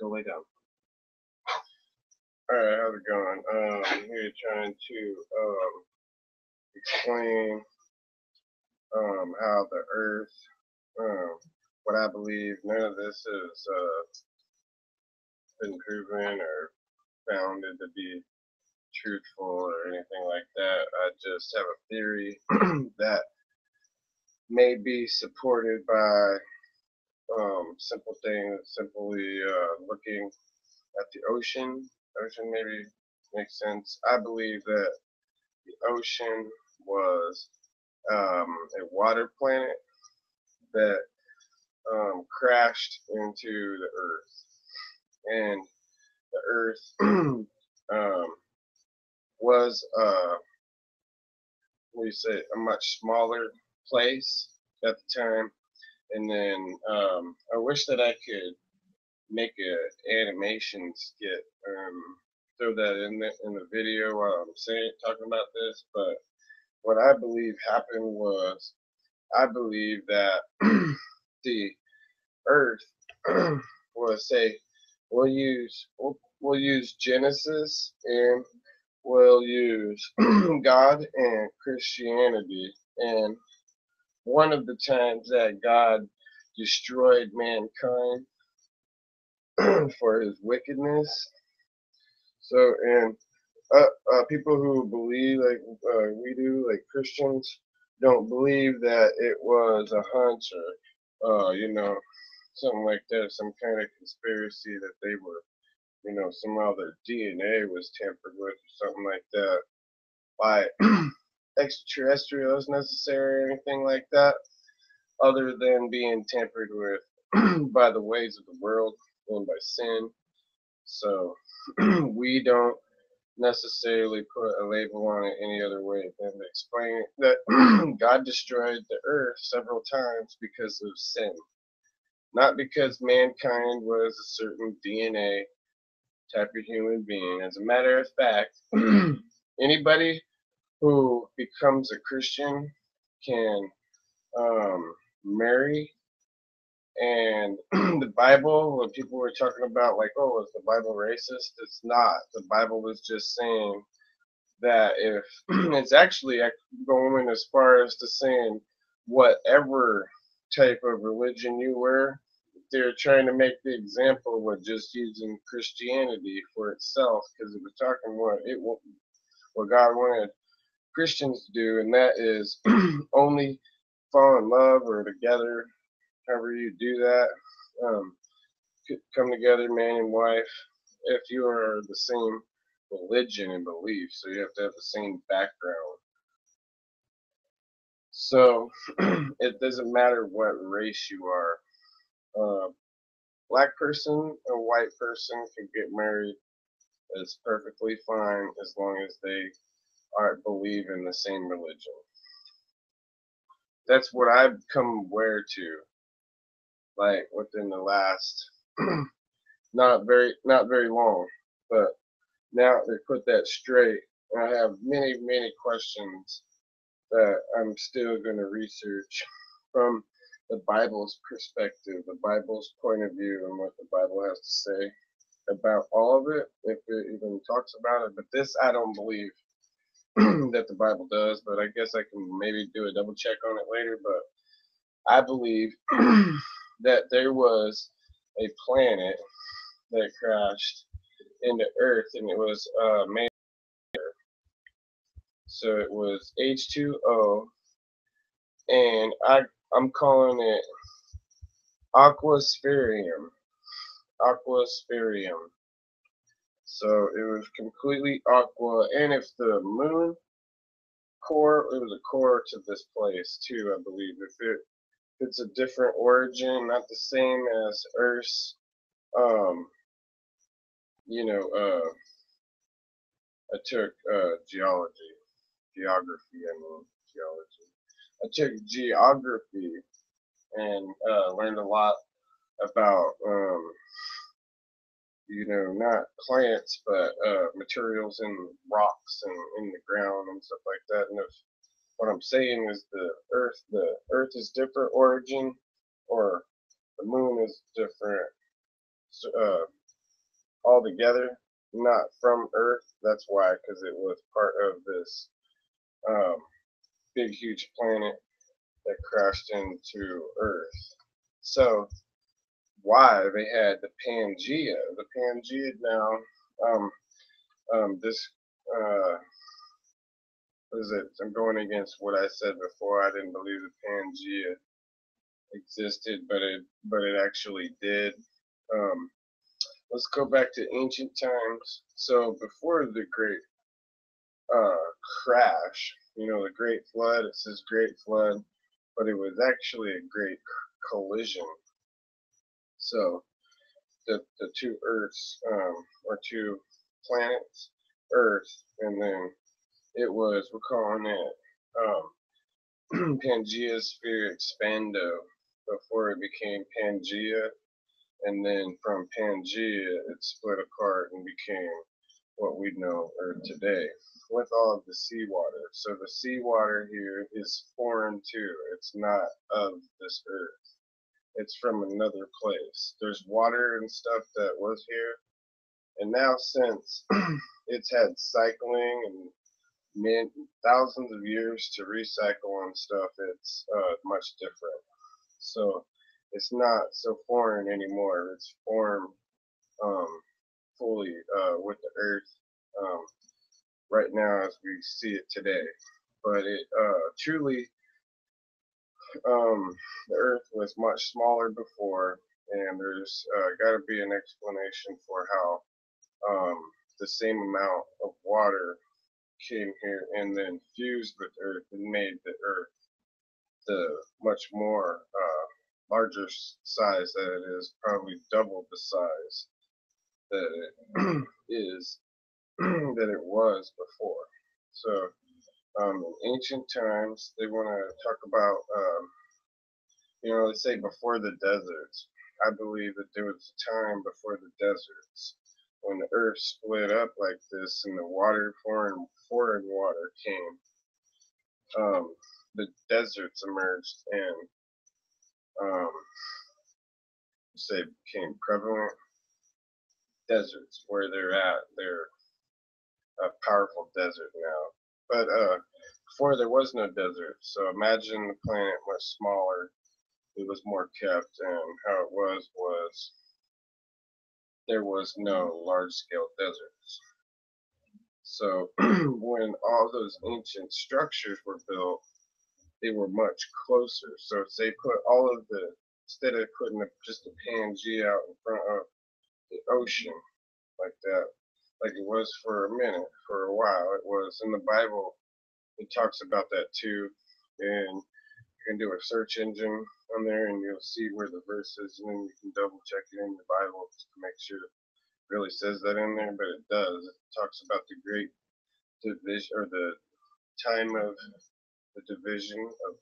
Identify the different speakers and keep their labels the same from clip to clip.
Speaker 1: Go lay down.
Speaker 2: Alright, how's it going? Here trying to explain how the Earth, what I believe, none of this has been proven or founded to be truthful or anything like that. I just have a theory that may be supported by simple things, simply looking at the ocean. Ocean maybe makes sense. I believe that the ocean was a water planet that crashed into the Earth, and the Earth was what do you say, a much smaller place at the time. And then I wish that I could make a animation skit, throw that in the video while I'm talking about this. But what I believe happened was, I believe that the Earth was, say, we'll use Genesis, and we'll use God and Christianity. And one of the times that God destroyed mankind for his wickedness. So, and people who believe like we do, like Christians, don't believe that it was a hunch or, something like that, some kind of conspiracy that they were, somehow their DNA was tampered with or something like that by extraterrestrials necessary or anything like that, other than being tampered with by the ways of the world and by sin. So we don't necessarily put a label on it any other way than to explain that God destroyed the earth several times because of sin, not because mankind was a certain DNA type of human being. As a matter of fact, anybody who becomes a Christian can marry. And the Bible, when people were talking about, like, oh, is the Bible racist? It's not. The Bible was just saying that if it's actually going as far as to saying whatever type of religion you were, they're trying to make the example with just using Christianity for itself, because it was talking what God wanted Christians to do, and that is only fall in love or together, however you do that, come together, man and wife, if you are the same religion and belief, so you have to have the same background. So it doesn't matter what race you are. Black person or white person can get married. It's perfectly fine as long as they believe in the same religion. That's what I've come aware to, like within the last not very long, but now they put that straight. And I have many questions that I'm still going to research from the Bible's perspective, the Bible's point of view, and what the Bible has to say about all of it, if it even talks about it. But this I don't believe that the Bible does, but I guess I can maybe do a double check on it later. But I believe that there was a planet that crashed into Earth, and it was made. So it was H2O, and I'm calling it Aqua-Spherium. Aqua-Spherium. So it was completely aqua, and if the moon core, it was a core to this place too, I believe. If it's a different origin, not the same as Earth's, I took geography, I took geography and learned a lot about, not plants, but materials in rocks and in the ground and stuff like that. And if what I'm saying is the Earth is different origin, or the moon is different all together, not from Earth. That's why, because it was part of this um, big, huge planet that crashed into Earth. So why they had the Pangaea? The Pangaea now, this what is it? I'm going against what I said before. I didn't believe the Pangaea existed, but it actually did. Um, let's go back to ancient times. So before the great uh, crash, the Great Flood. It says Great Flood, but it was actually a great collision. So the two Earths, or two planets, Earth, and then it was, we're calling it Pangaea-Sphere-Expando before it became Pangaea, and then from Pangaea it split apart and became what we know Earth today, with all of the seawater. So the seawater here is foreign too. It's not of this Earth. It's from another place. There's water and stuff that was here, and now since it's had cycling and thousands of years to recycle and stuff, it's much different. So it's not so foreign anymore. It's formed fully with the Earth right now as we see it today. But it truly, the Earth was much smaller before, and there's got to be an explanation for how the same amount of water came here and then fused with Earth and made the Earth the much more larger size that it is, probably double the size that it is that it was before. So in ancient times, they want to talk about, let's say before the deserts. I believe that there was a time before the deserts when the earth split up like this and the water, foreign water came. The deserts emerged and, say, became prevalent. Deserts, where they're at, they're a powerful desert now. But before there was no desert, so imagine the planet much smaller. It was more kept, and how it was there was no large-scale deserts. So when all those ancient structures were built, they were much closer. So if they put all of the, instead of putting just a Pangaea out in front of the ocean like that, like it was for a minute, for a while, it was in the Bible. It talks about that too, and you can do a search engine on there and you'll see where the verse is, and then you can double check it in the Bible just to make sure it really says that in there, but it does. It talks about the great division, or the time of the division of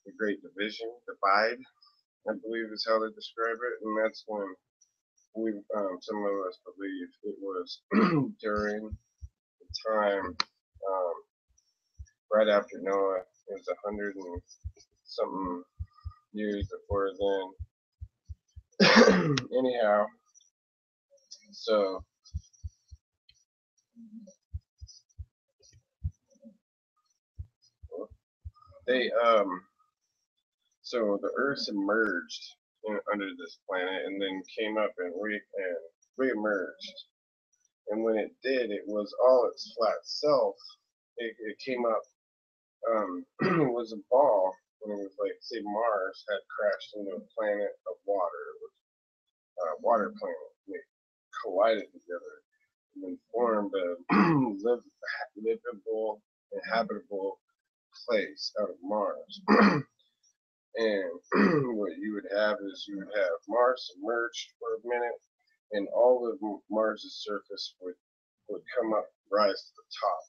Speaker 2: the great division, divide, I believe is how they describe it, and that's when some of us believe it was during the time right after Noah. It was 100 and something years before then. Anyhow, so they so the Earth emerged under this planet and then came up and re-emerged. And when it did, it was all its flat self. It came up. It was a ball. And it was like, say, Mars had crashed into a planet of water. It was a water planet. They collided together and then formed a livable, inhabitable place out of Mars. And what you would have is you would have Mars submerged for a minute, and all of Mars's surface would come up, rise to the top.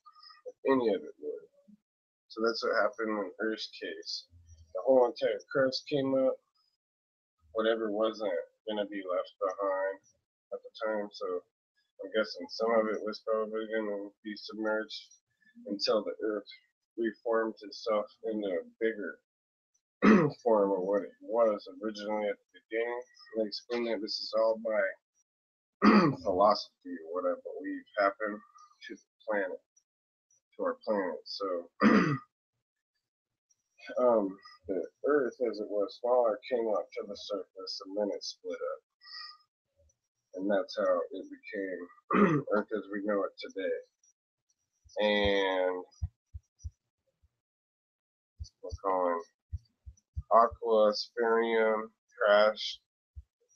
Speaker 2: If any of it would. So that's what happened in Earth's case. The whole entire crust came up. Whatever wasn't going to be left behind at the time. So I'm guessing some of it was probably going to be submerged until the Earth reformed itself into a bigger form of what it was originally at the beginning. And I explained that this is all by philosophy or what I believe happened to the planet, to our planet. So, the Earth, as it was smaller, came up to the surface, and then it split up, and that's how it became Earth as we know it today. And we're calling Aqua-Spherium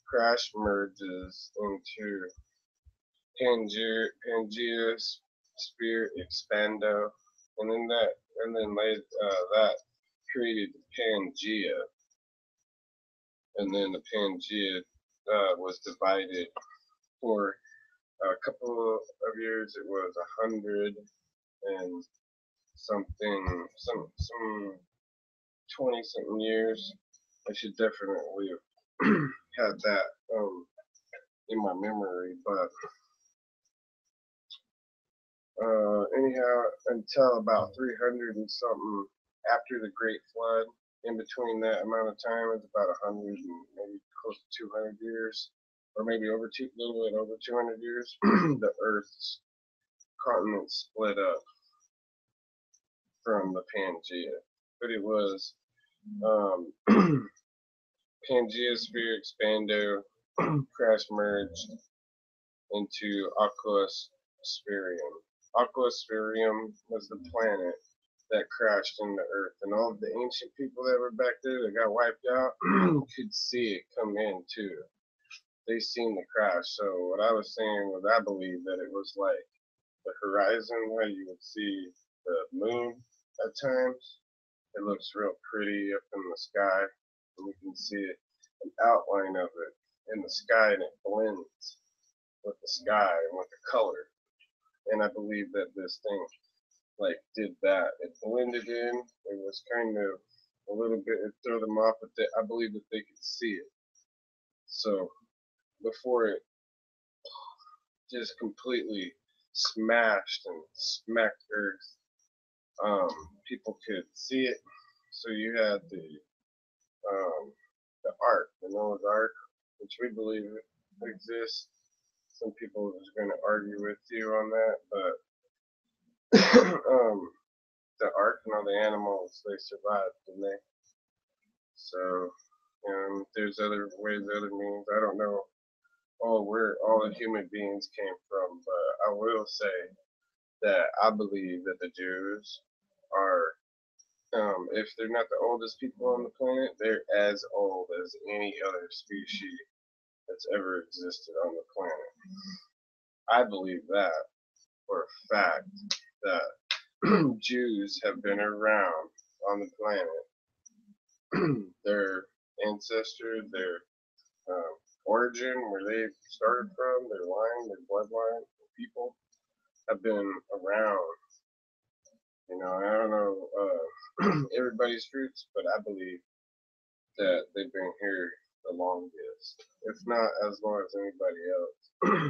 Speaker 2: Crash-Merges into Pangaea-Sphere-Expando, and then that created Pangaea, and then the Pangaea was divided for a couple of years. It was 100 and something, some 20 something years. I should definitely have had that in my memory, but anyhow, until about 300 and something after the Great Flood. In between that amount of time, it's about 100 and maybe close to 200 years, or maybe a little bit over 200 years. The Earth's continent split up from the Pangaea, but it was Pangaea-Sphere-Expando Crash-Merged into Aqua-Spherium. Aqua-Spherium was the planet that crashed into Earth, and all of the ancient people that were back there that got wiped out could see it come in too. They seen the crash. So what I was saying was, I believe that it was like the horizon, how you would see the moon at times. It looks real pretty up in the sky, and you can see an outline of it in the sky, and it blends with the sky and with the color. And I believe that this thing like did that. It blended in. It was kind of a little bit, it threw them off, but I believe that they could see it. So before it just completely smashed and smacked Earth, people could see it. So you had the Ark, the Noah's Ark, which we believe exists. Some people are just going to argue with you on that, but the Ark and all the animals, they survived, didn't they? So, there's other ways, other means. I don't know where all the human beings came from, but I will say that I believe that the Jews are, if they're not the oldest people on the planet, they're as old as any other species that's ever existed on the planet. I believe that for a fact, that Jews have been around on the planet. Their ancestors, their origin, where they started from, their line, their bloodline, people have been around. I don't know everybody's roots, but I believe that they've been here the longest, if not as long as anybody else.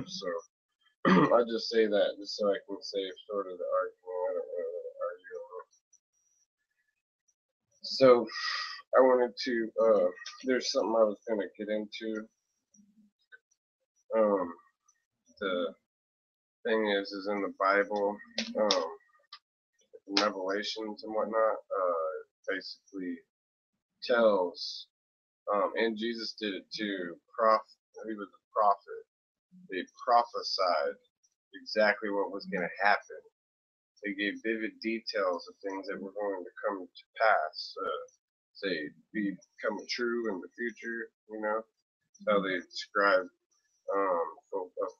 Speaker 2: So I just say that just so I can save sort of the argument. I don't really argue on it. So I wanted to, there's something I was going to get into. The thing is in the Bible, Revelations and whatnot, basically tells, and Jesus did it too, he was a prophet. They prophesied exactly what was going to happen. They gave vivid details of things that were going to come to pass, say, becoming true in the future, how they describe a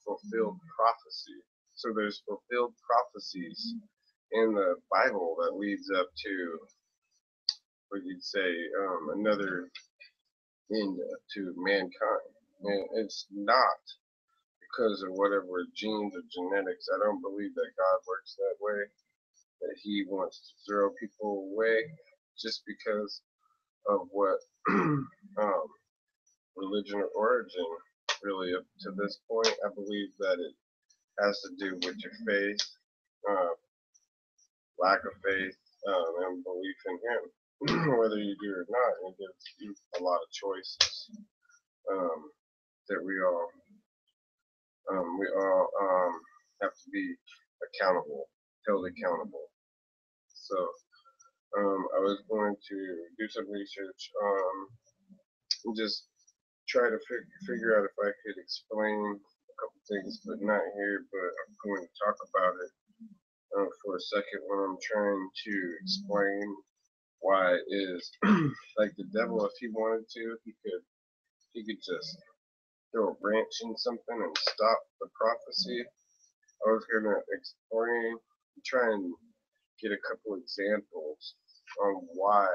Speaker 2: fulfilled prophecy. So there's fulfilled prophecies in the Bible that leads up to, what you'd say, another end to mankind. And it's not because of whatever genes or genetics. I don't believe that God works that way, that he wants to throw people away just because of what religion or origin. Really, up to this point, I believe that it has to do with your faith, lack of faith, and belief in him. Whether you do or not, it gives you a lot of choices that we all We all have to be accountable, held accountable. So I was going to do some research, and just try to figure out if I could explain a couple things, but not here. But I'm going to talk about it for a second when I'm trying to explain why it is like the devil. If he wanted to, he could just throw a branch in something and stop the prophecy. I was gonna explain, try and get a couple examples on why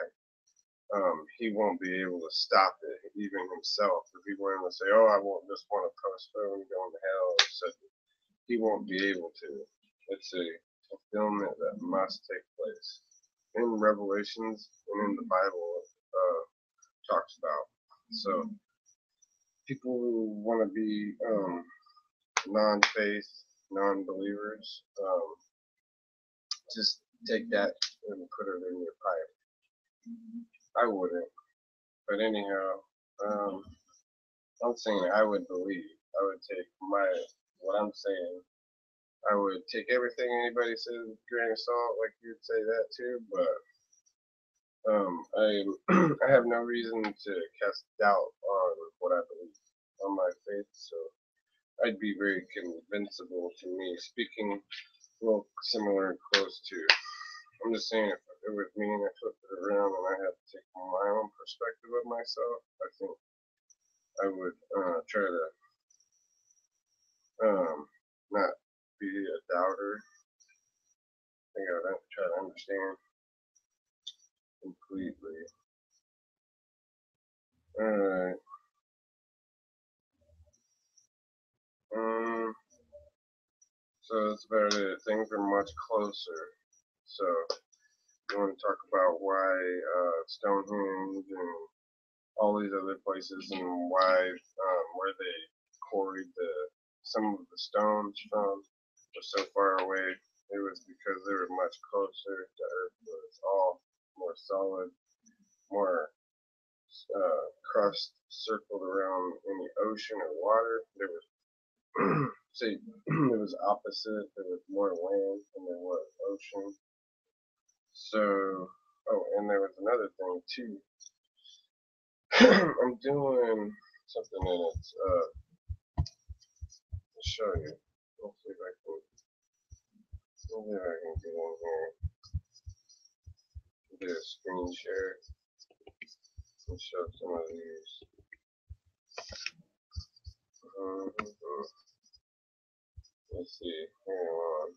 Speaker 2: he won't be able to stop it, even himself. If he wanted to say, "Oh, I won't just want to postpone going to hell," so he won't be able to. It's a fulfillment that must take place in Revelations and in the Bible. Talks about. So people who want to be non-faith, non-believers, just take that and put it in your pipe. I wouldn't, but anyhow, I'm saying I would believe. I would take what I'm saying. I would take everything anybody says with a grain of salt, like you'd say that too. But I I have no reason to cast doubt on what I believe, on my faith. So I'd be very convincible to me. Speaking well, similar and close to. I'm just saying, if it was me and I flipped it around and I had to take my own perspective of myself, I think I would try to not be a doubter. I think I would try to understand completely. Alright. So that's about it. Things are much closer. So you want to talk about why Stonehenge and all these other places and why where they quarried some of the stones from were so far away. It was because they were much closer. The Earth was all more solid, more crust circled around any ocean or water. There was say it was opposite. There was more land than there was ocean. So, oh, and there was another thing too. I'm doing something in it. I'll show you. Let's see if I can. Maybe I can get in here. Do a screen share and show some of these. Let's see. Hang on.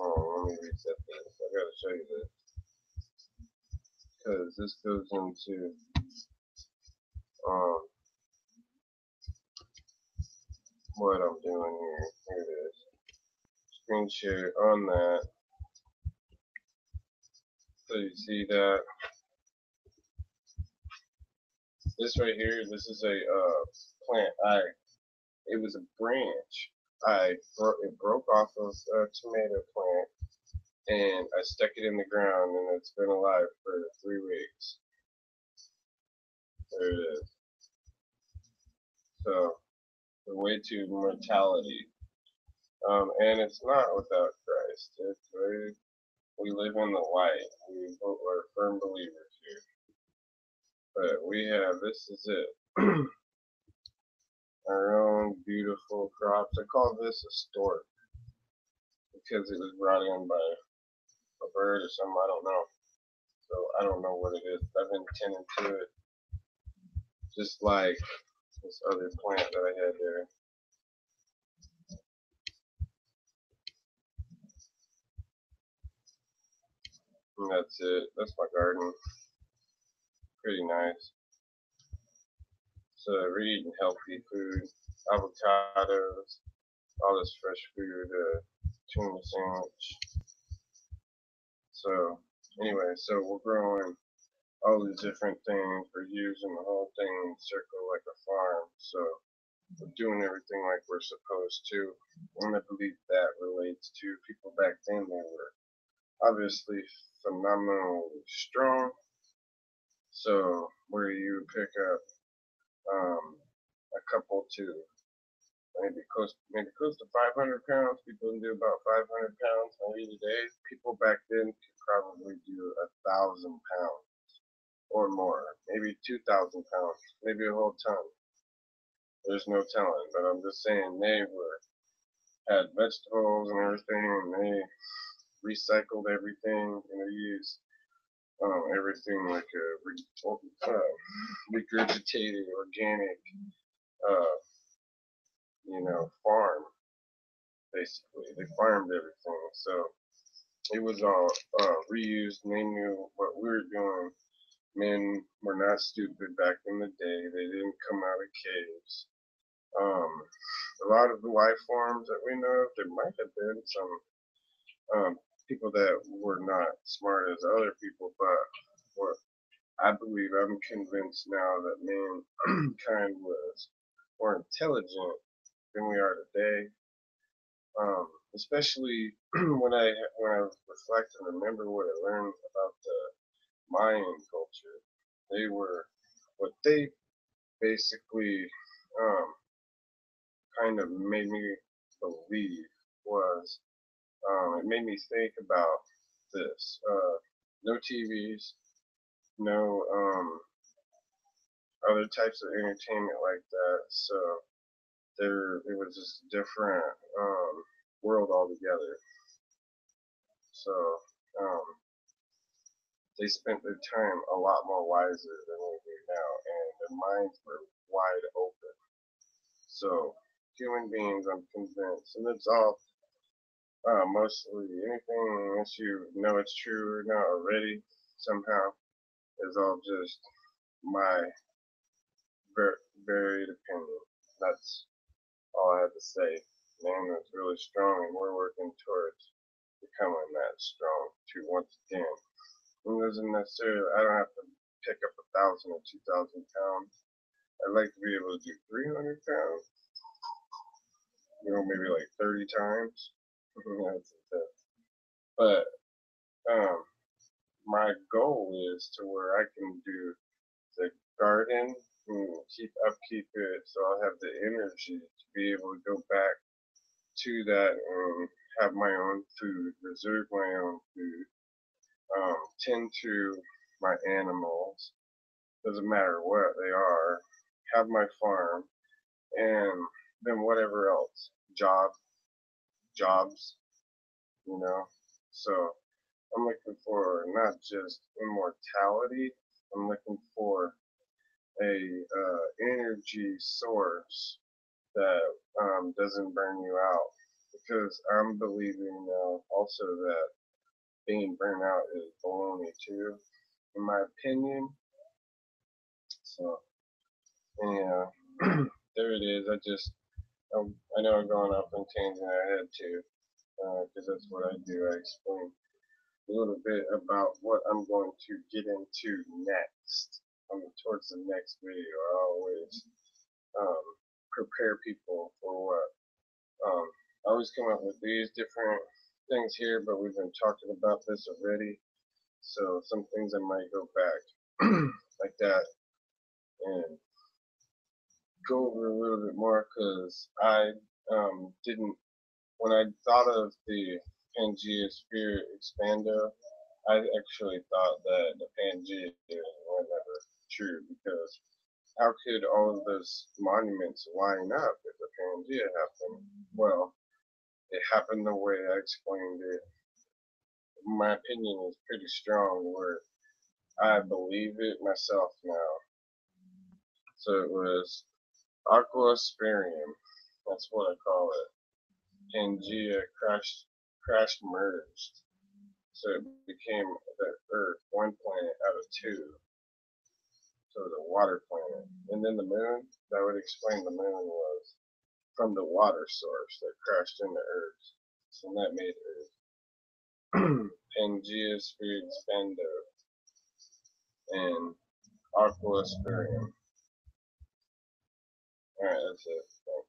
Speaker 2: Oh, let me reset this. I gotta show you this because this goes into um what I'm doing here. Here it is. Screen share on that. So you see that this right here. This is a plant. It was a branch. It broke off of a tomato plant, and I stuck it in the ground, and it's been alive for 3 weeks. There it is. So the way to mortality, and it's not without Christ. We live in the light. We're firm believers here, but we have this is it. Our own beautiful crops. I call this a stork because it was brought in by a bird or something. I don't know. So I don't know what it is. I've been tending to it, just like this other plant that I had there. And that's it. That's my garden. Pretty nice. So we're eating healthy food, avocados, all this fresh food, tuna sandwich. So anyway, so we're growing all these different things. We're using the whole thing in a circle like a farm. So we're doing everything like we're supposed to. And I believe that relates to people back then. They were obviously phenomenally strong. So where you pick up a couple to maybe close to 500 pounds. People can do about 500 pounds maybe today. People back then could probably do 1,000 pounds or more, maybe 2,000 pounds, maybe a whole ton. There's no telling, but I'm just saying they had vegetables and everything, and they recycled everything, and they used everything like a regurgitated organic, uh, farm. Basically, they farmed everything, so it was all reused, and they knew what we were doing. Men were not stupid back in the day. They didn't come out of caves. A lot of the life forms that we know of, there might have been some people that were not smart as other people, but what I believe, I'm convinced now that mankind was more intelligent than we are today. Especially when I reflect and remember what I learned about the Mayan culture. What they basically kind of made me believe was, it made me think about this. No TVs, no other types of entertainment like that. So it was just a different world altogether. So they spent their time a lot more wiser than we do now, and their minds were wide open. So human beings, I'm convinced, and it's all mostly anything unless you know it's true or not already somehow is all just my varied opinion. That's all I have to say. Man, that's really strong, and we're working towards becoming that strong too once again. It doesn't necessarily, I don't have to pick up 1,000 or 2,000 pounds. I'd like to be able to do 300 pounds, maybe like 30 times. But my goal is to where I can do the garden and upkeep it, so I'll have the energy to be able to go back to that and have my own food, reserve my own food, tend to my animals, doesn't matter what they are, have my farm, and then whatever else, jobs, So I'm looking for not just immortality, I'm looking for a energy source that doesn't burn you out, because I'm believing now also that being burnt out is baloney too, in my opinion. So yeah, there it is. I know I'm going off on tangent. I had to, because that's what I do. I explain a little bit about what I'm going to get into next. Towards the next video, I always prepare people for what. I always come up with these different things here, but we've been talking about this already. So some things I might go back like that and go over a little bit more, because I didn't, when I thought of the Pangaea-Sphere-Expando, I actually thought that the Pangaea were never true, because how could all of those monuments line up if the Pangaea happened? Well, it happened the way I explained it. My opinion is pretty strong, where I believe it myself now. So it was Aqua-Spherium, that's what I call it. Pangaea Crash-Merged. So it became the Earth, one planet out of two. So the water planet. And then the moon, that would explain the moon was from the water source that crashed into Earth. So that made Earth. Pangaea-Sphere-Expando and Aqua-Spherium. Alright, that's it. Thanks.